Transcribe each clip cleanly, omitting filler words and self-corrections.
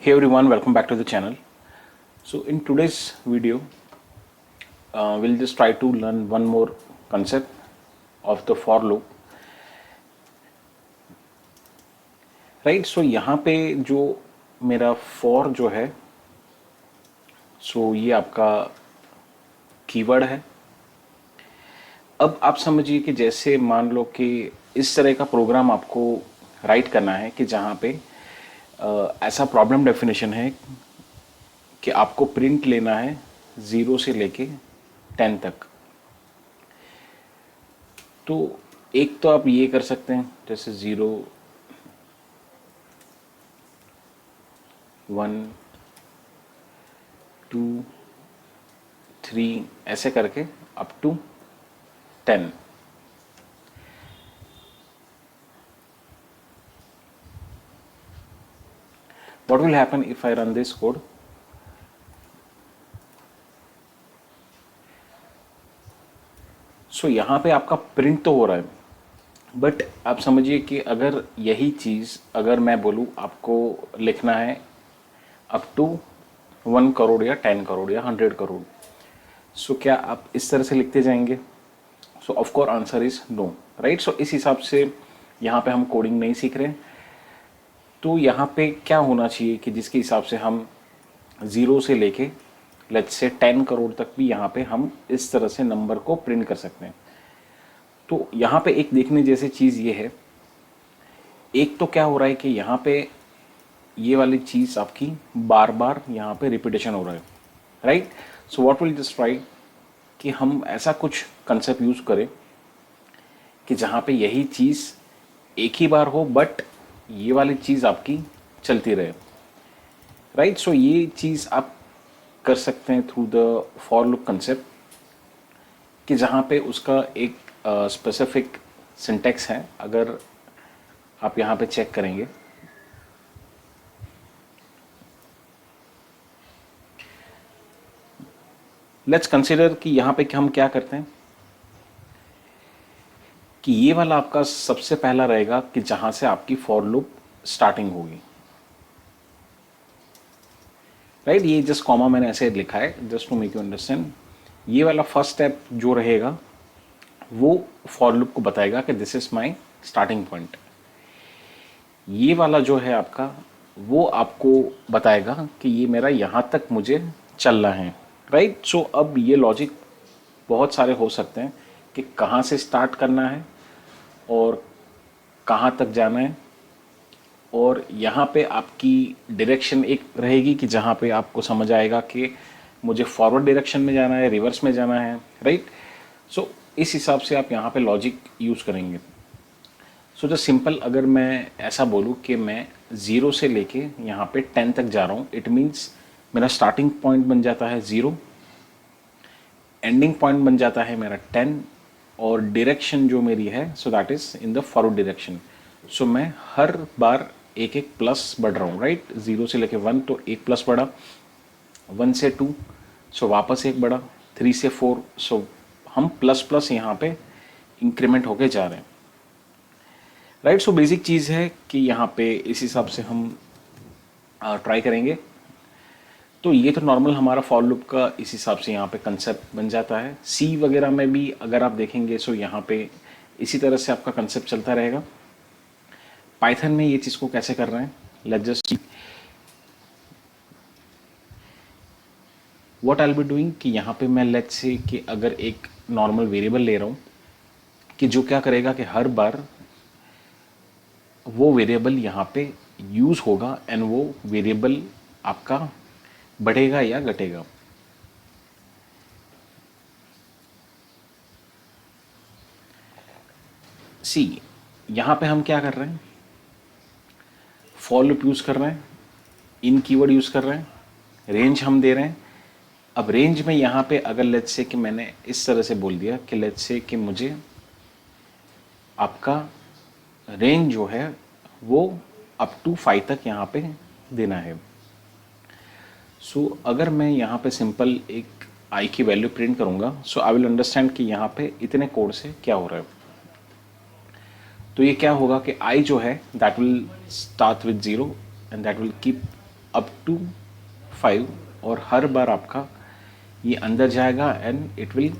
Hey everyone, welcome back to the channel. So in today's video, we'll just try to learn one more concept of the for loop. Right? So यहाँ पे जो मेरा for जो है, so ये आपका keyword है. अब आप समझिए कि जैसे मान लो कि इस तरह का प्रोग्राम आपको राइट करना है कि जहाँ पे ऐसा प्रॉब्लम डेफिनेशन है कि आपको प्रिंट लेना है 0 से लेके 10 तक. तो एक तो आप ये कर सकते हैं जैसे 0 1 2 3 ऐसे करके up to 10. What will happen if I run this code? So यहाँ पे आपका प्रिंट तो हो रहा है, बट आप समझिए कि अगर यही चीज़ अगर मैं बोलूँ आपको लिखना है अप टू 1 करोड़ या 10 करोड़ या 100 करोड़, सो क्या आप इस तरह से लिखते जाएंगे? So of course answer is no, right. So इस हिसाब से यहाँ पे हम कोडिंग नहीं सीख रहे. तो यहाँ पे क्या होना चाहिए कि जिसके हिसाब से हम 0 से लेके लेट्स से 10 करोड़ तक भी यहाँ पे हम इस तरह से नंबर को प्रिंट कर सकते हैं. तो यहाँ पे एक देखने जैसी चीज़ ये है, एक तो क्या हो रहा है कि यहाँ पे ये वाली चीज़ आपकी बार बार यहाँ पे रिपीटेशन हो रहा है, right. So what will just try कि हम ऐसा कुछ कंसेप्ट यूज़ करें कि जहाँ पे यही चीज़ एक ही बार हो बट ये वाली चीज़ आपकी चलती रहे, राइट. सो ये चीज़ आप कर सकते हैं through the for loop concept कि जहाँ पे उसका एक स्पेसिफिक सिंटेक्स है. अगर आप यहाँ पे चेक करेंगे लेट्स कंसिडर कि यहाँ पे हम क्या करते हैं कि ये वाला आपका सबसे पहला रहेगा कि जहाँ से आपकी फॉर लूप स्टार्टिंग होगी, राइट. ये जस्ट कॉमा मैंने ऐसे लिखा है just to make you understand. ये वाला फर्स्ट स्टेप जो रहेगा वो फॉर लूप को बताएगा कि this is my starting point. ये वाला जो है आपका वो आपको बताएगा कि ये मेरा यहाँ तक मुझे चलना है, राइट. सो अब ये लॉजिक बहुत सारे हो सकते हैं कि कहाँ से स्टार्ट करना है और कहाँ तक जाना है, और यहाँ पे आपकी डायरेक्शन एक रहेगी कि जहाँ पे आपको समझ आएगा कि मुझे फॉरवर्ड डायरेक्शन में जाना है, रिवर्स में जाना है, राइट. सो इस हिसाब से आप यहाँ पे लॉजिक यूज़ करेंगे. सो जो सिंपल अगर मैं ऐसा बोलूँ कि मैं 0 से लेके यहाँ पे 10 तक जा रहा हूँ, इट मीन्स मेरा स्टार्टिंग पॉइंट बन जाता है 0, एंडिंग पॉइंट बन जाता है मेरा 10, और डायरेक्शन जो मेरी है so that is in the forward direction. So मैं हर बार एक एक प्लस बढ़ रहा हूँ, राइट. 0 से लेके 1 तो एक प्लस बढ़ा, 1 से 2 सो वापस एक बढ़ा, 3 से 4 सो हम प्लस प्लस यहाँ पे इंक्रीमेंट होके जा रहे हैं, राइट. सो बेसिक चीज़ है कि यहाँ पे इस हिसाब से हम ट्राई करेंगे. तो ये तो नॉर्मल हमारा फॉर लूप का इस हिसाब से यहाँ पे कंसेप्ट बन जाता है. सी वगैरह में भी अगर आप देखेंगे सो यहाँ पे इसी तरह से आपका कंसेप्ट चलता रहेगा. पाइथन में ये चीज़ को कैसे कर रहे हैं, let's just what I will be doing कि यहाँ पे मैं लेट्स से कि अगर एक नॉर्मल वेरिएबल ले रहा हूँ कि जो क्या करेगा कि हर बार वो वेरिएबल यहाँ पे यूज़ होगा एंड वो वेरिएबल आपका बढ़ेगा या घटेगा. सी यहाँ पे हम क्या कर रहे हैं, फॉर लूप यूज़ कर रहे हैं, इन कीवर्ड यूज़ कर रहे हैं, रेंज हम दे रहे हैं. अब रेंज में यहाँ पे अगर लेट्स से कि मैंने इस तरह से बोल दिया कि लेट्स से कि मुझे आपका रेंज जो है वो अप टू 5 तक यहाँ पे देना है. सो अगर मैं यहाँ पे सिंपल एक आई की वैल्यू प्रिंट करूँगा सो आई विल अंडरस्टैंड कि यहाँ पे इतने कोड से क्या हो रहा है. तो ये क्या होगा कि आई जो है that will start with 0 and that will keep up to 5 और हर बार आपका ये अंदर जाएगा and it will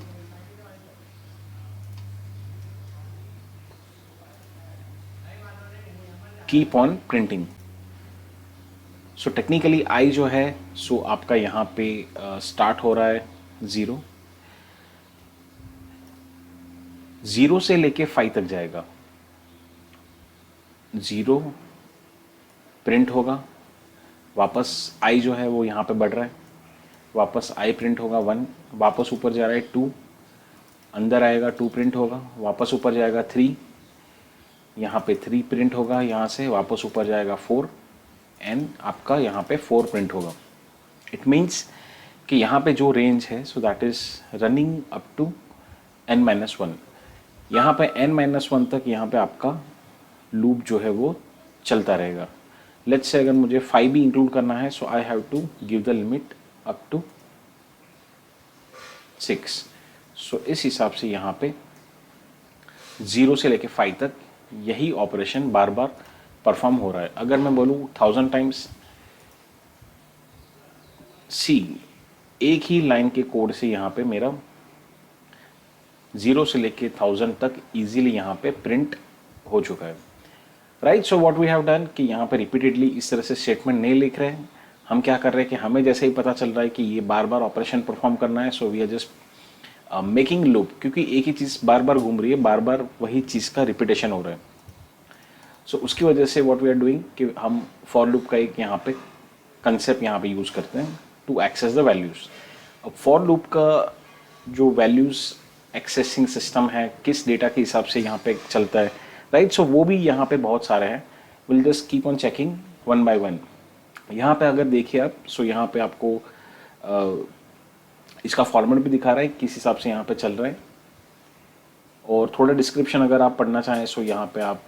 keep on printing. So technically I जो है सो आपका यहाँ पे स्टार्ट हो रहा है 0, 0 से लेके 5 तक जाएगा। 0 प्रिंट होगा, वापस आई जो है वो यहाँ पे बढ़ रहा है, वापस आई प्रिंट होगा 1, वापस ऊपर जा रहा है 2, अंदर आएगा 2 प्रिंट होगा, वापस ऊपर जाएगा 3, यहाँ पे 3 प्रिंट होगा, यहाँ से वापस ऊपर जाएगा 4 एंड आपका यहाँ पे 4 प्रिंट होगा। इट मीन्स कि यहाँ पे जो रेंज है so that is running up to n-1। यहाँ पे n-1 तक यहाँ पे आपका लूप जो है वो चलता रहेगा। लेट्स से अगर मुझे 5 भी इंक्लूड करना है so I have to give the limit up to 6। So इस हिसाब से यहाँ पे 0 से लेके 5 तक यही ऑपरेशन बार बार परफॉर्म हो रहा है। अगर मैं बोलूँ 1000 टाइम्स, सी एक ही लाइन के कोड से यहाँ पे मेरा 0 से लेके 1000 तक इजीली यहाँ पे प्रिंट हो चुका है। Right, so what we have done कि यहाँ पे रिपीटेडली इस तरह से स्टेटमेंट नहीं लिख रहे हैं। हम क्या कर रहे हैं कि हमें जैसे ही पता चल रहा है कि ये बार बार ऑपरेशन परफॉर्म करना है, so we are just making loop, क्योंकि एक ही चीज़ बार बार घूम रही है, बार बार वही चीज़ का रिपीटेशन हो रहा है। सो उसकी वजह से व्हाट वी आर डूइंग कि हम फॉर लूप का एक यहाँ पे कंसेप्ट यहाँ पे यूज़ करते हैं टू एक्सेस द वैल्यूज़। अब फॉर लूप का जो वैल्यूज़ एक्सेसिंग सिस्टम है, किस डेटा के हिसाब से यहाँ पे चलता है, राइट, सो वो भी यहाँ पे बहुत सारे हैं। Will just keep on checking one by one. यहाँ पे अगर देखिए आप, सो यहाँ पे आपको इसका फॉर्मेट भी दिखा रहा है किस हिसाब से यहाँ पे चल रहा है, और थोड़ा डिस्क्रिप्शन अगर आप पढ़ना चाहें सो यहाँ पे आप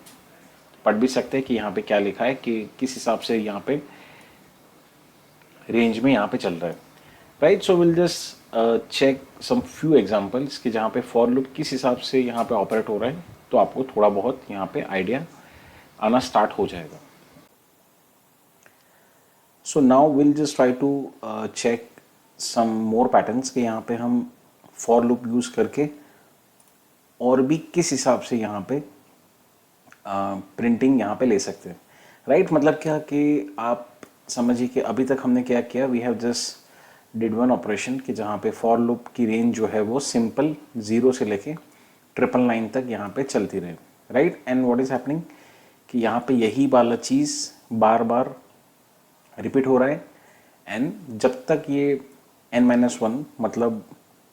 पढ़ भी सकते हैं कि यहाँ पे क्या लिखा है कि किस हिसाब से यहाँ पे रेंज में यहाँ पे चल रहा है। Right, so will just check some few examples कि जहाँ पे फॉर लूप किस हिसाब से यहाँ पे ऑपरेट हो रहा है, तो आपको थोड़ा बहुत यहाँ पे आइडिया आना स्टार्ट हो जाएगा। So now will just try to check some more patterns के यहाँ पे हम फॉर लूप यूज़ करके और भी किस हिसाब से यहाँ पे प्रिंटिंग यहाँ पे ले सकते हैं। राइट, मतलब क्या कि आप समझिए कि अभी तक हमने क्या किया, we have just did one operation कि जहाँ पे फॉर लूप की रेंज जो है वो सिंपल 0 से लेके 999 तक यहाँ पे चलती रहे। Right, and what is happening कि यहाँ पे यही वाला चीज़ बार बार रिपीट हो रहा है, एंड जब तक ये n-1 मतलब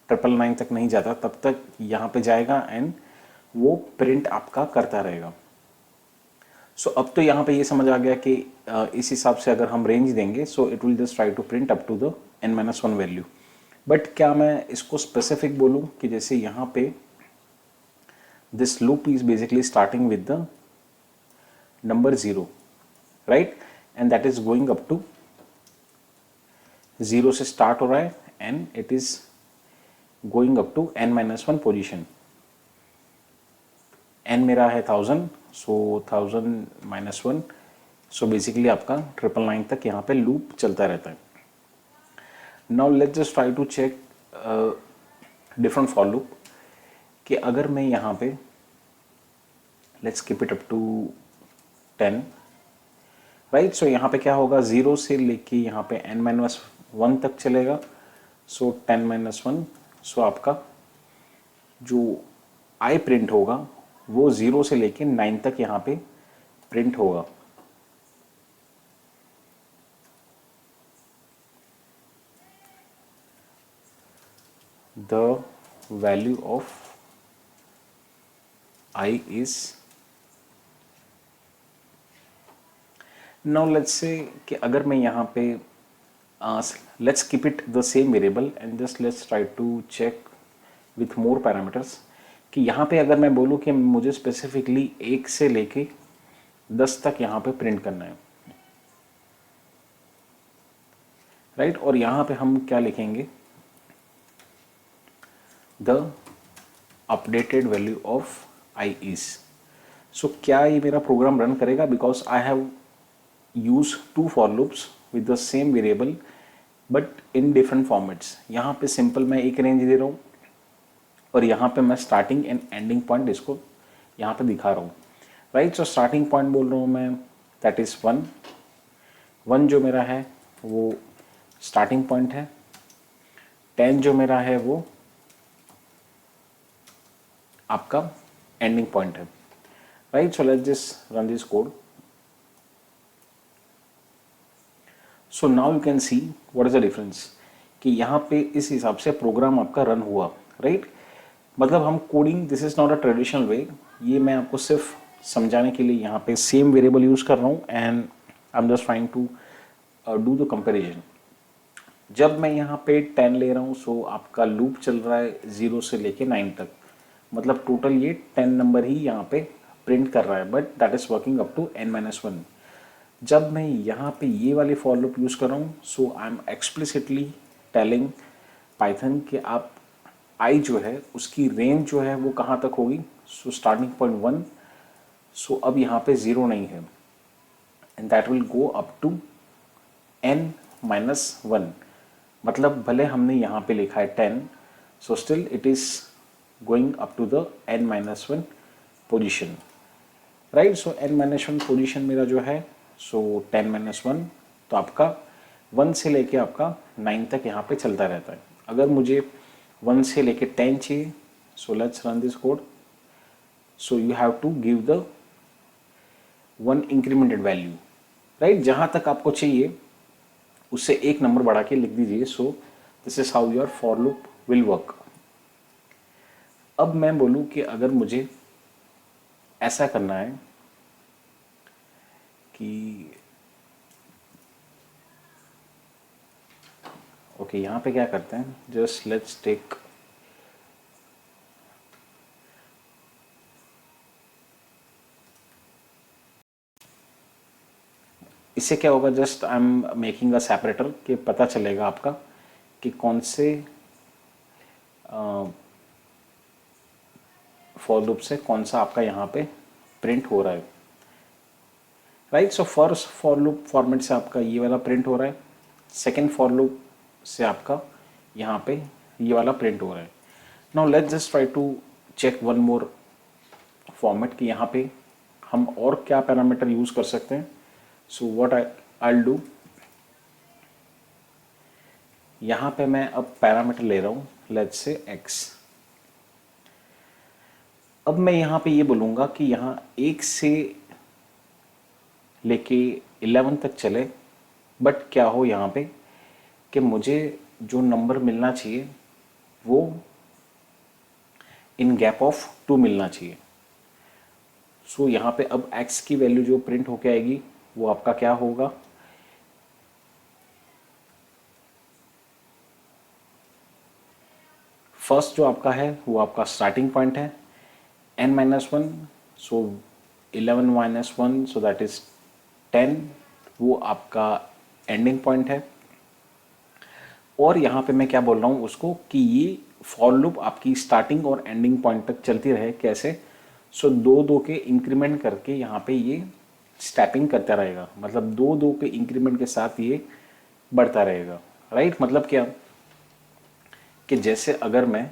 999 तक नहीं जाता तब तक यहाँ पे जाएगा एंड वो प्रिंट आपका करता रहेगा। सो अब तो यहाँ पे ये समझ आ गया कि इस हिसाब से अगर हम रेंज देंगे so it will just try to print up to the n-1 value. But क्या मैं इसको स्पेसिफिक बोलूँ कि जैसे यहाँ पे this loop is basically starting with the number 0, right, and that is going up to 0 से स्टार्ट हो रहा है and it is going up to n-1 position. n मेरा है 1000, सो 1000-1, सो बेसिकली आपका 999 तक यहाँ पे लूप चलता रहता है। Now let's just try to check different for loop कि अगर मैं यहाँ पे let's keep it up to 10, right, so यहाँ पे क्या होगा 0 से लेके यहाँ पे n-1 तक चलेगा, सो 10-1, सो आपका जो आई प्रिंट होगा वो 0 से लेके 9 तक यहाँ पे प्रिंट होगा। The value of I is, now let's say कि अगर मैं यहाँ पे let's keep it the same variable and just let's try to check with more parameters कि यहाँ पे अगर मैं बोलूँ कि मुझे स्पेसिफिकली 1 से लेके 10 तक यहाँ पे प्रिंट करना है, राइट, और यहाँ पे हम क्या लिखेंगे, the updated value of I is. So क्या ये मेरा प्रोग्राम रन करेगा, because I have use 2 for loops, with the same variable but in different formats. यहाँ पे सिंपल मैं एक रेंज दे रहा हूँ और यहाँ पे मैं स्टार्टिंग एंड एंडिंग पॉइंट इसको यहाँ पे दिखा रहा हूँ, राइट। सो स्टार्टिंग पॉइंट बोल रहा हूँ मैं, दैट इज़ 1। 1 जो मेरा है वो स्टार्टिंग पॉइंट है, 10 जो मेरा है वो आपका एंडिंग पॉइंट है, right. So let's just run this code. So now you can see what is the difference कि यहाँ पे इस हिसाब से प्रोग्राम आपका रन हुआ, राइट। मतलब हम coding, this is not a traditional way, ये मैं आपको सिर्फ समझाने के लिए यहाँ पे सेम वेरिएबल यूज कर रहा हूँ and I am just trying to do the comparison. जब मैं यहाँ पे 10 ले रहा हूँ, सो आपका लूप चल रहा है 0 से लेके 9 तक, मतलब टोटल ये 10 नंबर ही यहाँ पे प्रिंट कर रहा है, but that is working up to n-1। जब मैं यहाँ पे ये वाली फॉर लूप यूज़ कर रहा हूँ, so I am explicitly telling Python कि आप आई जो है उसकी रेंज जो है वो कहाँ तक होगी। सो स्टार्टिंग पॉइंट 1, सो अब यहाँ पे 0 नहीं है and that will go up to n-1। मतलब भले हमने यहाँ पे लिखा है 10, so still it is going up to the n-1 position, right. So n-1 position मेरा जो है सो 10-1, तो आपका 1 से लेके आपका 9 तक यहाँ पे चलता रहता है। अगर मुझे 1 से लेके 10 चाहिए, so let's run this code. So you have to give the 1 incremented value, right. जहाँ तक आपको चाहिए उससे एक नंबर बढ़ा के लिख दीजिए। So this is how your for loop will work. अब मैं बोलूँ कि अगर मुझे ऐसा करना है कि ओके, यहाँ पे क्या करते हैं, जस्ट लेट्स टेक इससे क्या होगा, just I am making a separator कि पता चलेगा आपका कि कौन से फॉर लूप से कौन सा आपका यहाँ पे प्रिंट हो रहा है, right. So first for loop format से आपका ये वाला प्रिंट हो रहा है, सेकेंड फॉर लूप से आपका यहाँ पे ये वाला प्रिंट हो रहा है। Now let's just try to check one more format कि यहाँ पे हम और क्या पैरामीटर यूज कर सकते हैं। सो व्हाट I'll do, यहाँ पे मैं अब पैरामीटर ले रहा हूँ, लेट्स से x। अब मैं यहाँ पे ये बोलूँगा कि यहाँ 1 से लेके 11 तक चले, बट क्या हो यहाँ पे कि मुझे जो नंबर मिलना चाहिए वो इन गैप ऑफ 2 मिलना चाहिए। सो यहाँ पे अब x की वैल्यू जो प्रिंट होके आएगी वो आपका क्या होगा, फर्स्ट जो आपका है वो आपका स्टार्टिंग पॉइंट है n-1, so 11-1, so that is 10, वो आपका एंडिंग पॉइंट है। और यहाँ पे मैं क्या बोल रहा हूँ उसको कि ये फॉर लूप आपकी स्टार्टिंग और एंडिंग पॉइंट तक चलती रहे। कैसे, सो 2-2 के इंक्रीमेंट करके यहाँ पे ये स्टेपिंग करता रहेगा, मतलब 2-2 के इंक्रीमेंट के साथ ये बढ़ता रहेगा, राइट। मतलब क्या कि जैसे अगर मैं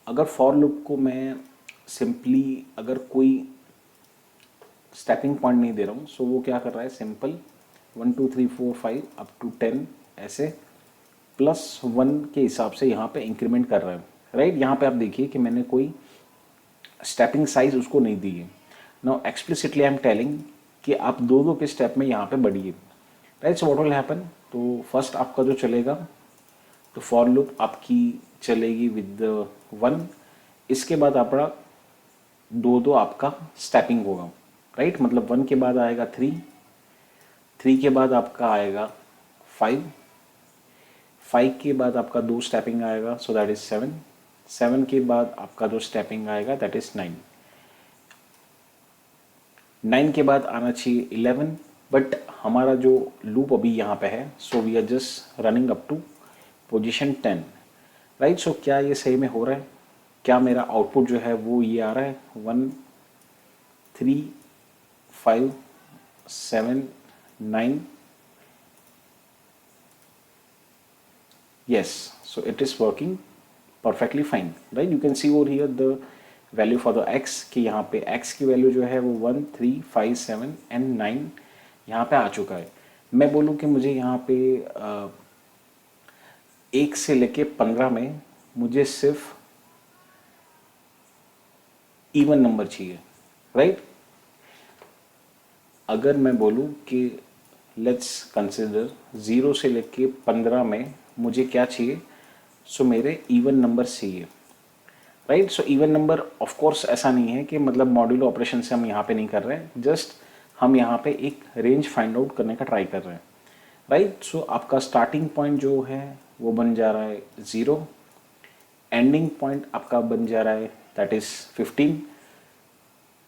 अगर फॉर लूप को मैं सिंपली अगर कोई स्टेपिंग पॉइंट नहीं दे रहा हूँ, सो वो क्या कर रहा है, सिंपल 1 2 3 4 5 अप टू 10 ऐसे +1 के हिसाब से यहाँ पे इंक्रीमेंट कर रहा है, राइट। यहाँ पे आप देखिए कि मैंने कोई स्टेपिंग साइज उसको नहीं दी है। Now explicitly I am telling कि आप 2-2 के स्टेप में यहाँ पे बढ़िए, right. So what will happen, तो फर्स्ट आपका जो चलेगा तो फॉर लूप आपकी चलेगी विद 1, इसके बाद आपका 2-2 आपका स्टेपिंग होगा, राइट। मतलब 1 के बाद आएगा 3, 3 के बाद आपका आएगा 5, 5 के बाद आपका 2 स्टेपिंग आएगा, सो दैट इज 7, 7 के बाद आपका जो स्टेपिंग आएगा दैट इज 9, 9 के बाद आना चाहिए 11, बट हमारा जो लूप अभी यहाँ पे है, so we are just running up to position 10, right. So क्या ये सही में हो रहा है, क्या मेरा आउटपुट जो है वो ये आ रहा है 1 3 5 7 9? Yes, so it is working perfectly fine, right? You can see over here the value for the x कि यहाँ पे x की वैल्यू जो है वो 1 3 5 7 एंड 9 यहाँ पे आ चुका है। मैं बोलूँ कि मुझे यहाँ पे 1 से लेके 15 में मुझे सिर्फ इवन नंबर चाहिए, राइट? अगर मैं बोलूँ कि लेट्स कंसिडर 0 से लेके 15 में मुझे क्या चाहिए, सो मेरे इवन नंबर चाहिए, right? So even number of course ऐसा नहीं है कि मतलब मॉड्यूलो ऑपरेशन से हम यहाँ पे नहीं कर रहे हैं, जस्ट हम यहाँ पे एक रेंज फाइंड आउट करने का ट्राई कर रहे हैं, राइट? सो आपका स्टार्टिंग पॉइंट जो है वो बन जा रहा है 0, एंडिंग पॉइंट आपका बन जा रहा है दैट इज 15,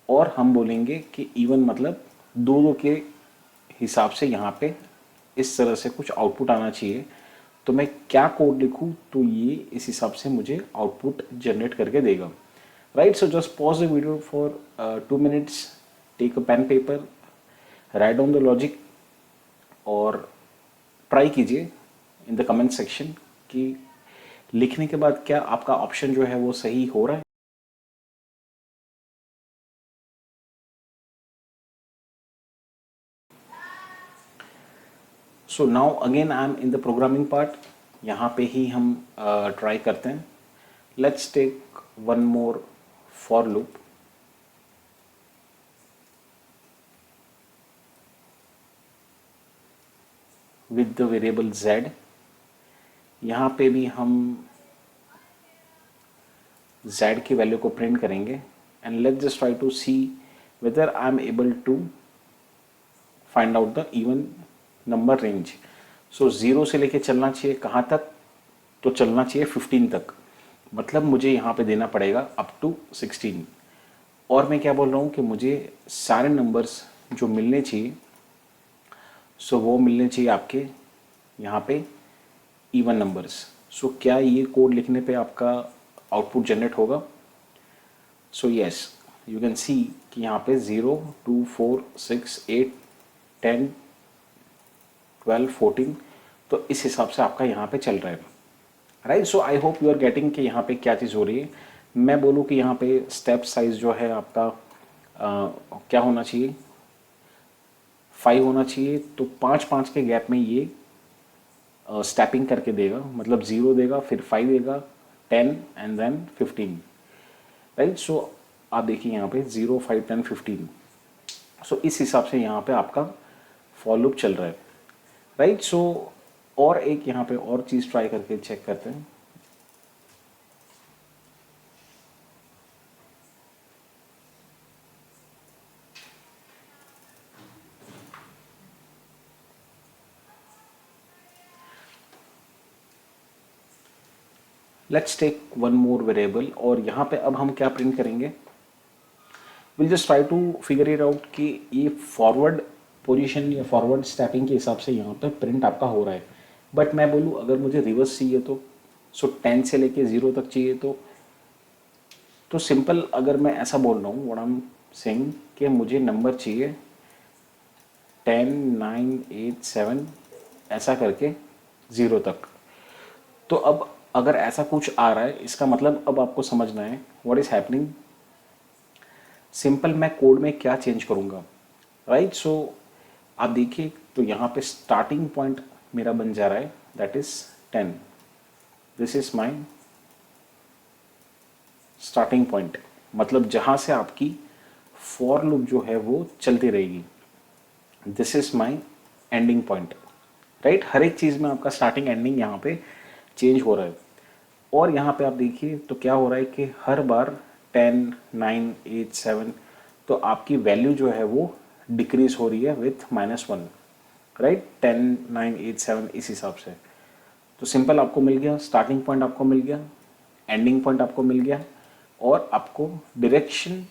और हम बोलेंगे कि इवन मतलब दो दो के हिसाब से यहाँ पे इस तरह से कुछ आउटपुट आना चाहिए। तो मैं क्या कोड लिखूँ तो ये इस हिसाब से मुझे आउटपुट जनरेट करके देगा, right? So just pause the video for 2 minutes, take a pen paper, write down the logic और ट्राई कीजिए इन द कमेंट सेक्शन कि लिखने के बाद क्या आपका ऑप्शन जो है वो सही हो रहा है। So now again I am in the programming part, यहाँ पे ही हम ट्राई करते हैं। Let's take one more for loop. With the variable z, यहाँ पे भी हम z की वैल्यू को प्रिंट करेंगे and let's just try to see whether I am able to find out the even number range. So 0 से लेके चलना चाहिए कहाँ तक, तो चलना चाहिए 15 तक, मतलब मुझे यहाँ पे देना पड़ेगा अप टू 16। और मैं क्या बोल रहा हूँ कि मुझे सारे नंबर्स जो मिलने चाहिए सो वो मिलने चाहिए आपके यहाँ पे इवन नंबर्स। सो क्या ये कोड लिखने पे आपका आउटपुट जनरेट होगा? सो यस, यू कैन सी कि यहाँ पे 0 2 4 6 8 10 12 14, तो इस हिसाब से आपका यहाँ पे चल रहा है, right? So I hope you are getting कि यहाँ पे क्या चीज़ हो रही है। मैं बोलूँ कि यहाँ पे स्टेप साइज जो है आपका क्या होना चाहिए, 5 होना चाहिए, तो 5 के गैप में ये स्टेपिंग करके देगा, मतलब 0 देगा, फिर 5 देगा, 10 एंड देन 15, राइट? सो आप देखिए यहाँ पे 0 5 10 15, सो इस हिसाब से यहाँ पे आपका फॉर लूप चल रहा है, राइट? सो और एक यहाँ पे और चीज़ ट्राई करके चेक करते हैं। Let's take one more variable, और यहाँ पे अब हम क्या प्रिंट करेंगे, will just try to figure it out कि ये फॉरवर्ड पोजीशन या फॉरवर्ड स्टेपिंग के हिसाब से यहाँ पे प्रिंट आपका हो रहा है। बट मैं बोलूँ अगर मुझे रिवर्स चाहिए तो, सो 10 से लेके 0 तक चाहिए तो सिंपल अगर मैं ऐसा बोल रहा हूँ व्हाट आई एम सेइंग कि मुझे नंबर चाहिए 10 9 8 7 ऐसा करके 0 तक। तो अब अगर ऐसा कुछ आ रहा है इसका मतलब अब आपको समझना है व्हाट इज हैपनिंग। सिंपल मैं कोड में क्या चेंज करूँगा, राइट? सो आप देखिए तो यहाँ पे स्टार्टिंग पॉइंट मेरा बन जा रहा है that is 10, this is my starting point, मतलब जहाँ से आपकी फॉर लूप जो है वो चलती रहेगी। This is my ending point, right? हर एक चीज़ में आपका स्टार्टिंग एंडिंग यहाँ पे चेंज हो रहा है। और यहाँ पे आप देखिए तो क्या हो रहा है कि हर बार 10 9 8 7 तो आपकी वैल्यू जो है वो डिक्रीज हो रही है विथ -1, राइट? 10 9 8 7 इस हिसाब से। तो सिंपल आपको मिल गया, स्टार्टिंग पॉइंट आपको मिल गया, एंडिंग पॉइंट आपको मिल गया, और आपको डायरेक्शन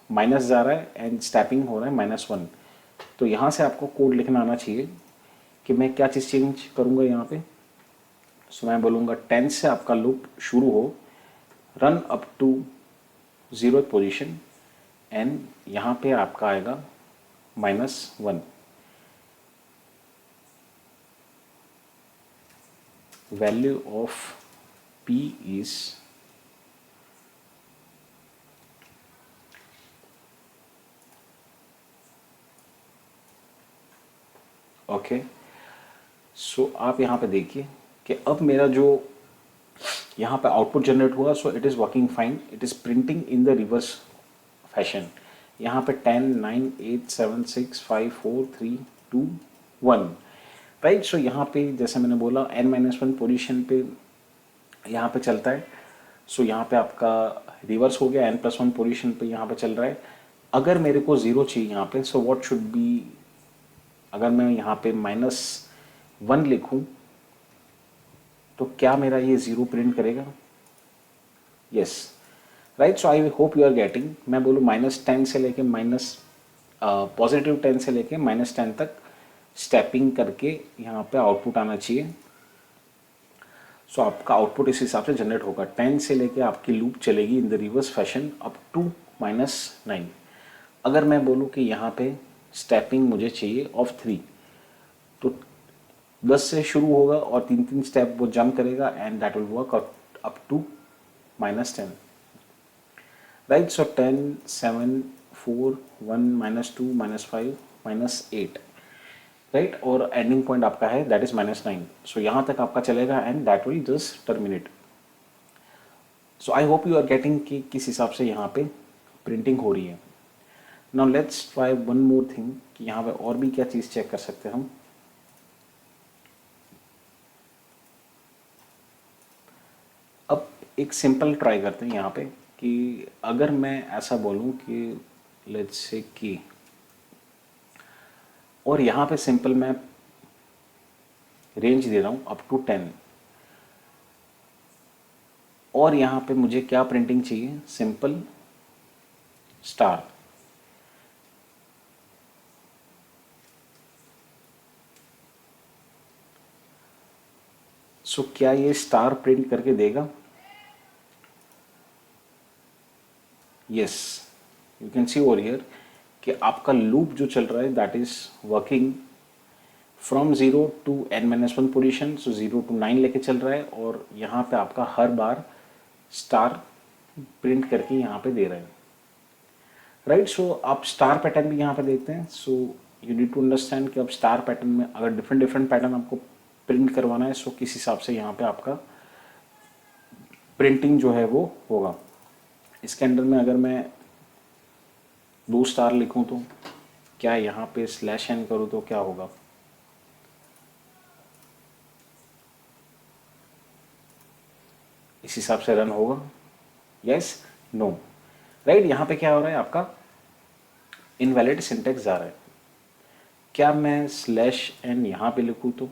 माइनस जा रहा है एंड स्टेपिंग हो रहा है -1। तो यहाँ से आपको कोड लिखना आना चाहिए कि मैं क्या चीज़ चेंज करूँगा यहाँ पे। सो मैं बोलूँगा 10 से आपका लूप शुरू हो run up to 0th position and यहाँ पे आपका आएगा -1. Value of p is okay. So आप यहाँ पे देखिए कि अब मेरा जो यहाँ पे आउटपुट जनरेट हुआ, so it is working fine, it is printing in the reverse fashion. यहाँ पे 10, 9, 8, 7, 6, 5, 4, 3, 2, 1, राइट. सो यहाँ पे जैसे मैंने बोला n-1 पोजीशन पे यहाँ पे चलता है. सो यहाँ पे आपका रिवर्स हो गया, n+1 पोजीशन पे यहाँ पे चल रहा है. अगर मेरे को 0 चाहिए यहाँ पे, सो व्हाट शुड बी, अगर मैं यहाँ पे -1 लिखूँ तो क्या मेरा ये 0 प्रिंट करेगा? Yes, right. So I hope you are getting. मैं बोलूँ -10 से लेके +10 से लेके -10 तक स्टेपिंग करके यहाँ पे आउटपुट आना चाहिए. सो आपका आउटपुट इस हिसाब से जनरेट होगा. 10 से लेके आपकी लूप चलेगी in the reverse fashion up to -9. अगर मैं बोलूँ कि यहाँ पे स्टेपिंग मुझे चाहिए ऑफ 3, तो 10 से शुरू होगा और 3 स्टेप वो जंप करेगा and that will work up to -10, right. So 10, 7, 4, 1, -2, -5, -8, right. और एंडिंग पॉइंट आपका है दैट इज -9. सो यहाँ तक आपका चलेगा and that will just terminate. So I hope you are getting कि किस हिसाब से यहाँ पे प्रिंटिंग हो रही है. Now let's try one more thing कि यहाँ पे और भी क्या चीज़ चेक कर सकते हैं हम. अब एक सिंपल ट्राई करते हैं यहाँ पे कि अगर मैं ऐसा बोलूँ कि लेट्स से कि, और यहाँ पे सिंपल मैं रेंज दे रहा हूँ अप टू 10, और यहाँ पे मुझे क्या प्रिंटिंग चाहिए? Simple star. सो क्या ये स्टार प्रिंट करके देगा? Yes, you can see over here कि आपका लूप जो चल रहा है that is working from 0 to n-1 position. So 0 to 9 लेके चल रहा है और यहाँ पे आपका हर बार स्टार प्रिंट करके यहाँ पे दे रहे हैं, राइट. सो आप स्टार पैटर्न भी यहाँ पे देखते हैं. So you need to understand कि अब स्टार पैटर्न में अगर डिफरेंट डिफरेंट पैटर्न आपको प्रिंट करवाना है, सो किस हिसाब से यहाँ पे आपका प्रिंटिंग जो है वो होगा. इसके अंदर में अगर मैं 2 स्टार लिखूं तो क्या यहाँ पे /n करूँ तो क्या होगा? इस हिसाब से रन होगा? Yes, no, right. यहाँ पे क्या हो रहा है? आपका इनवैलिड सिंटेक्स जा रहा है. क्या मैं /n यहाँ पे लिखूँ तो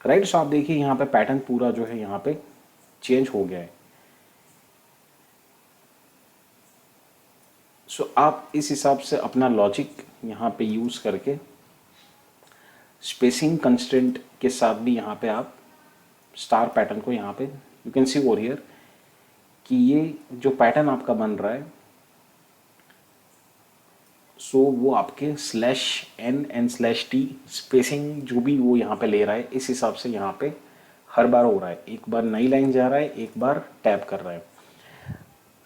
राइट. सो आप देखिए यहाँ पे पैटर्न पूरा जो है यहाँ पे चेंज हो गया है. सो आप इस हिसाब से अपना लॉजिक यहाँ पे यूज करके स्पेसिंग कंस्ट्रेंट के साथ भी यहाँ पे आप स्टार पैटर्न को यहाँ पे you can see over here कि ये जो पैटर्न आपका बन रहा है, सो वो आपके /n एंड /t स्पेसिंग जो भी वो यहाँ पे ले रहा है, इस हिसाब से यहाँ पे हर बार हो रहा है. एक बार नई लाइन जा रहा है, एक बार टैप कर रहा है,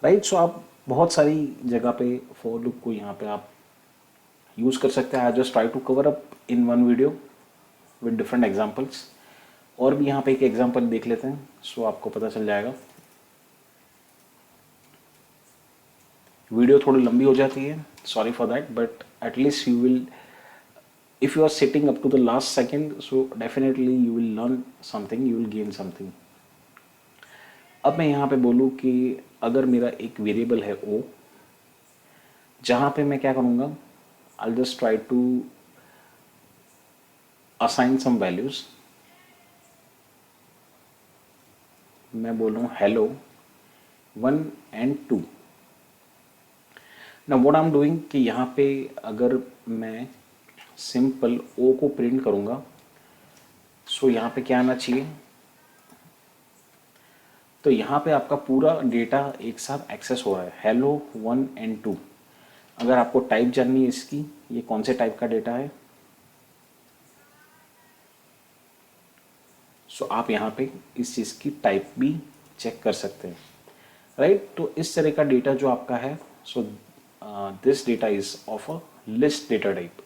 राइट. सो आप बहुत सारी जगह पे फॉर लूप को यहाँ पे आप यूज कर सकते हैं. I just try to cover up in one video with different examples. और भी यहाँ पे एक एग्जांपल देख लेते हैं, सो आपको पता चल जाएगा. वीडियो थोड़ी लंबी हो जाती है, sorry for that, but at least you will, if you are sitting up to the last second, so definitely you will learn something, you will gain something. अब मैं यहाँ पे बोलूँ कि अगर मेरा एक वेरिएबल है o, जहाँ पे मैं क्या करूँगा, I'll just try to assign some values. मैं बोलूँ hello 1 and 2. Now what I'm doing कि यहाँ पे अगर मैं सिंपल ओ को प्रिंट करूँगा, सो यहाँ पे क्या आना चाहिए, तो यहाँ पे आपका पूरा डेटा एक साथ एक्सेस हो रहा है, हेलो 1 और 2। अगर आपको टाइप जाननी है इसकी, ये कौन से टाइप का डेटा है, सो आप यहाँ पे इस चीज़ की टाइप भी चेक कर सकते हैं, राइट। तो इस तरह का डेटा जो आपका है, so this data is of a list data type.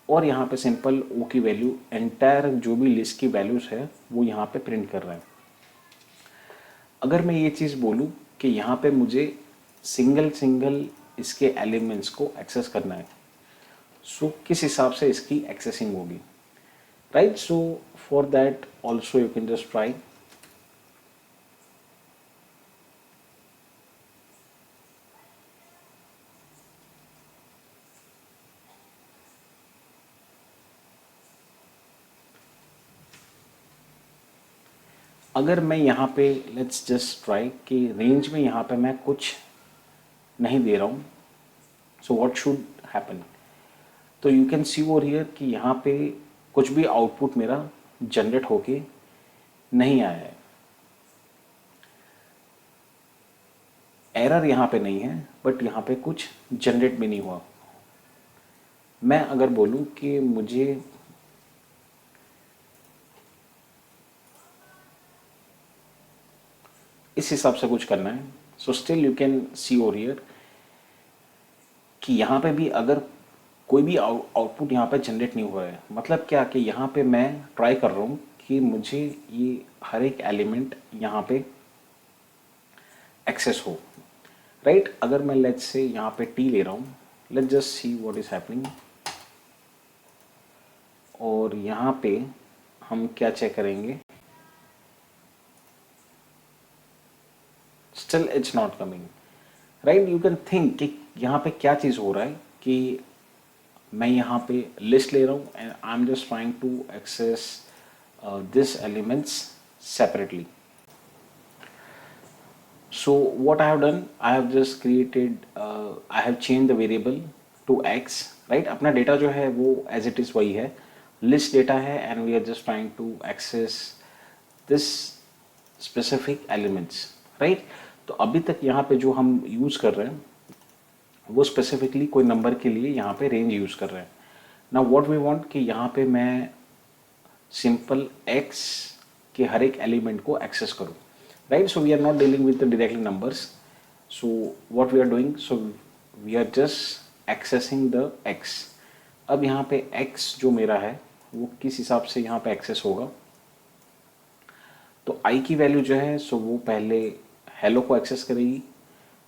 और यहाँ पे सिंपल ओ की वैल्यू एंटायर जो भी लिस्ट की वैल्यूज है वो यहाँ पे प्रिंट कर रहा है। अगर मैं ये चीज़ बोलूँ कि यहाँ पे मुझे सिंगल सिंगल इसके एलिमेंट्स को एक्सेस करना है, सो किस हिसाब से इसकी एक्सेसिंग होगी, right. So for that also you can just try. अगर मैं यहाँ पे लेट्स जस्ट ट्राई कि रेंज में यहाँ पे मैं कुछ नहीं दे रहा हूँ, सो व्हाट शुड हैपन, तो you can see over here कि यहाँ पे कुछ भी आउटपुट मेरा जनरेट होके नहीं आया है, एरर यहाँ पे नहीं है, बट यहाँ पे कुछ जनरेट भी नहीं हुआ। मैं अगर बोलूँ कि मुझे इस हिसाब से कुछ करना है, so still you can see over here कि यहाँ पे भी अगर कोई भी आउटपुट यहाँ पे जनरेट नहीं हुआ है, मतलब क्या कि यहाँ पे मैं ट्राई कर रहा हूँ कि मुझे ये हर एक एलिमेंट यहाँ पे एक्सेस हो, राइट। अगर मैं लेट्स से यहाँ पे टी ले रहा हूँ, let's just see what is happening, और यहाँ पे हम क्या चेक करेंगे, still it's not coming, right. You can think कि यहाँ पे क्या चीज़ हो रहा है कि मैं यहाँ पे लिस्ट ले रहा हूँ and I am just trying to access this elements separately. So what I have done, I have just created, I have changed the variable to x, right। अपना डेटा जो है वो as it is वही है, list data है and we are just trying to access this specific elements, right। तो अभी तक यहाँ पे जो हम यूज़ कर रहे हैं वो स्पेसिफिकली कोई नंबर के लिए यहाँ पे रेंज यूज़ कर रहे हैं। ना व्हाट वी वांट कि यहाँ पे मैं सिंपल x के हर एक एलिमेंट को एक्सेस करूँ, right। So we are not dealing with the directly numbers, so what we are doing, so we are just accessing the x। अब यहाँ पे x जो मेरा है वो किस हिसाब से यहाँ पे एक्सेस होगा, तो i की वैल्यू जो है सो वो पहले हेलो को एक्सेस करेगी,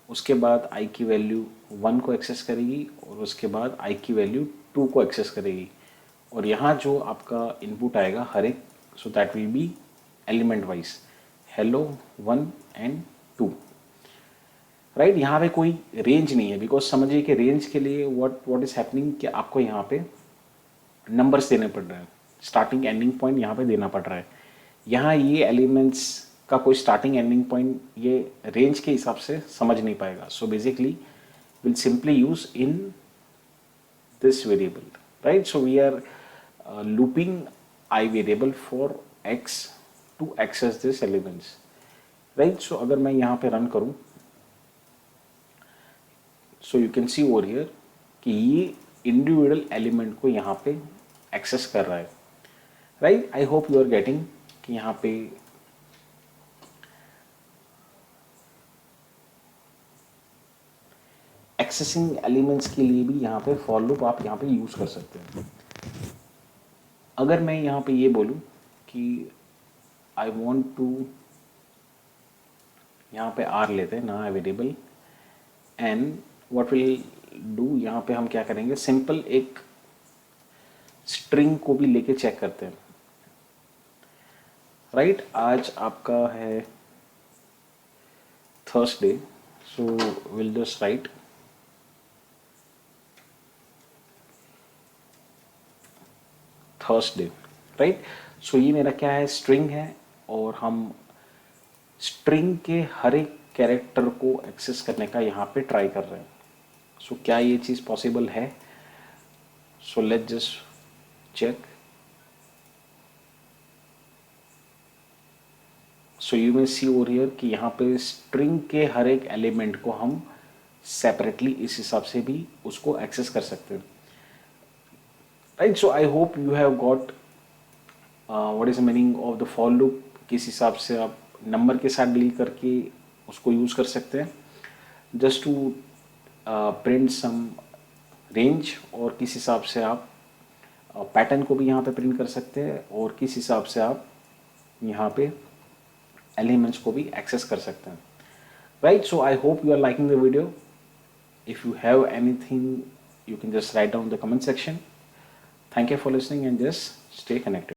उसके बाद i की वैल्यू 1 को एक्सेस करेगी, और उसके बाद i की वैल्यू 2 को एक्सेस करेगी, और यहाँ जो आपका इनपुट आएगा हर एक, so that will be element wise hello 1 और 2, राइट। यहाँ पे कोई रेंज नहीं है, बिकॉज समझिए कि रेंज के लिए व्हाट इज हैपनिंग कि आपको यहाँ पे नंबर्स देने पड़ रहे हैं, स्टार्टिंग एंडिंग पॉइंट यहाँ पे देना पड़ रहा है। यहाँ ये एलिमेंट्स का कोई स्टार्टिंग एंडिंग पॉइंट ये रेंज के हिसाब से समझ नहीं पाएगा, so basically we'll simply use in this variable, right. So we are looping I variable for X to access this elements, right. सो अगर मैं यहाँ पे रन करूँ, so you can see over here कि ये इंडिविजुअल एलिमेंट को यहाँ पे एक्सेस कर रहा है, right. I hope you are getting कि यहाँ पे एक्सेसिंग एलिमेंट्स के लिए भी यहाँ पे फॉर लूप आप यहाँ पे यूज़ कर सकते हैं। अगर मैं यहाँ पे ये बोलूँ कि आई वॉन्ट टू, यहाँ पे आर लेते हैं ना variable, and what will do, यहाँ पे हम क्या करेंगे, सिंपल एक स्ट्रिंग को भी लेके चेक करते हैं, राइट। आज आपका है Thursday, so will just write Thursday, right. So ये मेरा क्या है, स्ट्रिंग है, और हम स्ट्रिंग के हर एक कैरेक्टर को एक्सेस करने का यहाँ पे ट्राई कर रहे हैं। सो क्या ये चीज़ पॉसिबल है, so let's just check. So you may see over here कि यहाँ पे स्ट्रिंग के हर एक एलिमेंट को हम सेपरेटली इस हिसाब से भी उसको एक्सेस कर सकते हैं, right. So I hope you have got what is the meaning of the for loop. किस हिसाब से आप नंबर के साथ डील करके उसको यूज कर सकते हैं just to print some range, और किस हिसाब से आप पैटर्न को भी यहाँ पे प्रिंट कर सकते हैं, और किस हिसाब से आप यहाँ पे एलिमेंट्स को भी एक्सेस कर सकते हैं, right. So I hope you are liking the video. If you have anything you can just write down in the comment section. Thank you for listening and just stay connected.